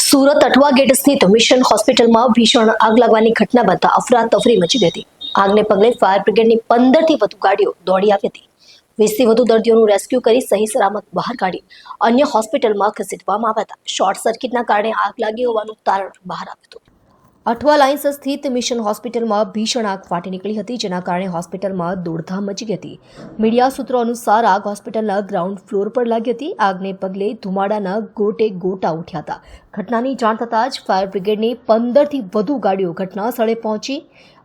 Surat Athwa gate સ્થિત mission હોસ્પિટલમાં ભીષણ આગ લાગવાની ઘટના બનતા અફરાતફરી મચી ગઈ હતી। આગને પગલે ફાયર બ્રિગેડની 15 થી વધુ ગાડીઓ દોડી આવી હતી। 20 થી વધુ દર્દીઓનું રેસ્ક્યુ કરી સહી સલામત બહાર કાઢી અન્ય હોસ્પિટલમાં ખસેડવામાં આવ્યા હતા। શોર્ટ સર્કિટના કારણે આગ લાગી હોવાનું તારણ બહાર આવ્યું હતું। અઠવા લાઇન્સ સ્થિત મિશન હોસ્પિટલમાં ભીષણ આગ ફાટી નીકળી હતી, જેના કારણે હોસ્પિટલમાં દોડધામ મચી ગઈ હતી। મીડિયા સૂત્રો અનુસાર આગ હોસ્પિટલના ગ્રાઉન્ડ ફ્લોર પર લાગી હતી। આગને પગલે ધુમાડાના ગોટે ગોટા ઉઠ્યા હતા। ઘટનાની જાણ થતાં જ ફાયર બ્રિગેડની 15 થી વધુ ગાડીઓ ઘટના સ્થળે પહોંચી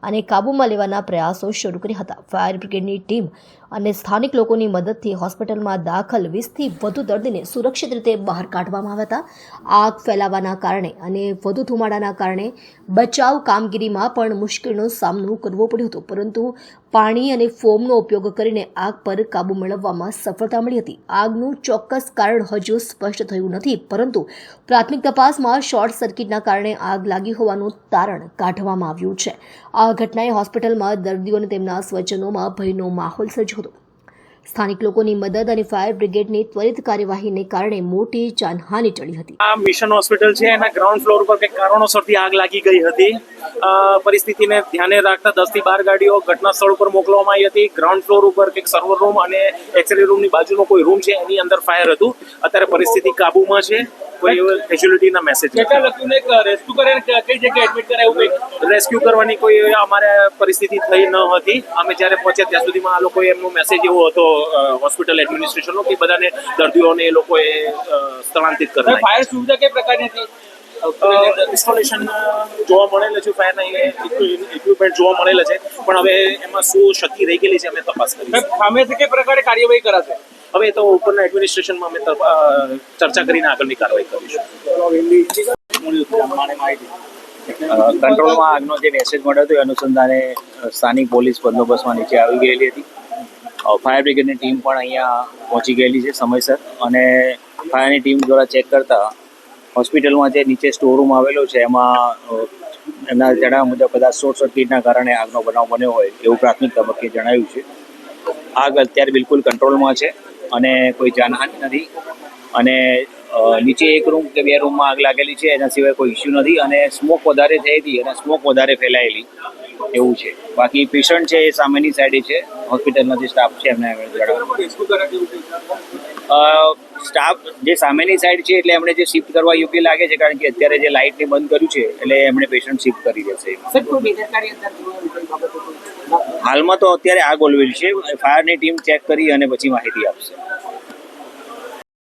અને કાબૂમાં લેવાના પ્રયાસો શરૂ કર્યા હતા। ફાયર બ્રિગેડની ટીમ અને સ્થાનિક લોકોની મદદથી હોસ્પિટલમાં દાખલ 20 થી વધુ દર્દીને સુરક્ષિત રીતે બહાર કાઢવામાં આવ્યા હતા। આગ ફેલાવાના કારણે અને વધુ ધુમાડાના કારણે બચાવ કામગીરીમાં પણ મુશ્કેલીનો સામનો કરવો પડ્યો હતો, પરંતુ પાણી અને ફોમનો ઉપયોગ કરીને આગ પર કાબૂ મેળવવામાં સફળતા મળી હતી। આગનું ચોક્કસ કારણ હજુ સ્પષ્ટ થયું નથી, પરંતુ પ્રાથમિક તપાસમાં શોર્ટ સર્કિટના કારણે આગ લાગી હોવાનું તારણ કાઢવામાં આવ્યું છે। આ ઘટનાએ હોસ્પિટલમાં દર્દીઓ અને તેમના સ્વજનોમાં ભયનો માહોલ સર્જ્યો હતો। સ્થાનિક લોકોની મદદ અને ફાયર બ્રિગેડની ત્વરિત કાર્યવાહીને કારણે મોટી જાનહાનિ ટળી હતી। આ મિશન હોસ્પિટલ છે, એના ગ્રાઉન્ડ ફ્લોર પર કંઈક કારણોસરથી આગ લાગી ગઈ હતી। પરિસ્થિતિને ધ્યાને રાખતા 10 થી 12 ગાડીઓ ઘટના સ્થળ ઉપર મોકલવામાં આવી હતી। ગ્રાઉન્ડ ફ્લોર ઉપર કંઈક સર્વર રૂમ અને એક્સરે રૂમની બાજુનો કોઈ રૂમ છે, એની અંદર ફાયર હતું। અત્યારે પરિસ્થિતિ કાબુમાં છે, કોઈ કેઝ્યુઅલિટીના મેસેજ કેટલા લોકોને રેસ્ક્યુ કરે કઈ જગ્યાએ એડમિટ કરે એવું કંઈક રેસ્ક્યુ કરવાની કોઈ અમારે પરિસ્થિતિ થઈ ન હતી। અમે જ્યારે પહોંચ્યા ત્યાં સુધીમાં આ લોકોએ એમનો મેસેજ એવો હતો હોસ્પિટલ એડમિનિસ્ટ્રેશનનો કે બધાને દર્દીઓને એ લોકોએ સ્થળાંતરિત કરવા। ફાયર સુવિધા કઈ પ્રકારની હતી? ઇન્સ્ટોલેશન જોવા મળેલા છે, ફાયરના ઇક્વિપમેન્ટ જોવા મળેલા છે, પણ હવે એમાં શું ક્ષતિ રહી ગયેલી છે અમે તપાસ કરી। સામેથી કઈ પ્રકારે કાર્યવાહી કરાશે? હવે તો ઉપરના એડમિનિસ્ટ્રેશનમાં અમે ચર્ચા કરીને આગળની કાર્યવાહી કરીશું। કંટ્રોલમાં આગનો જે મેસેજ મળ્યો હતો એ અનુસંધાને સ્થાનિક પોલીસ બંદોબસ્તમાં નીચે આવી ગયેલી હતી। ફાયર બ્રિગેડની ટીમ પણ અહીંયા પહોંચી ગયેલી છે સમયસર, અને ફાયરની ટીમ દ્વારા ચેક કરતા હોસ્પિટલમાં જે નીચે સ્ટોર રૂમ આવેલો છે એમાં એમના જણાવ્યા મુજબ કદાચ શોર્ટ સર્કિટના કારણે આગનો બનાવ બન્યો હોય એવું પ્રાથમિક તબક્કે જણાવ્યું છે। આગ અત્યારે બિલકુલ કંટ્રોલમાં છે અને કોઈ જાનહાનિ નથી, અને નીચે એક રૂમ કે 2 રૂમમાં આગ લાગેલી છે, એના સિવાય કોઈ ઇસ્યુ નથી, અને સ્મોક વધારે થઈ હતી અને સ્મોક વધારે ફેલાયેલી એવું છે। બાકી પેશન્ટ છે એ સામેની સાઈડે છે, હોસ્પિટલનો જે સ્ટાફ છે એમને જણાવ્યું। સ્ટાફ જે સામેની સાઈડ છે એટલે એમણે જે શિફ્ટ કરવા યોગ્ય લાગે છે, કારણ કે અત્યારે જે લાઇટને બંધ કર્યું છે એટલે એમણે પેશન્ટ શિફ્ટ કરી દેશે। હાલમાં તો અત્યારે આગ ઓલવેલી છે, ફાયરની ટીમ ચેક કરી અને પછી માહિતી આપશે।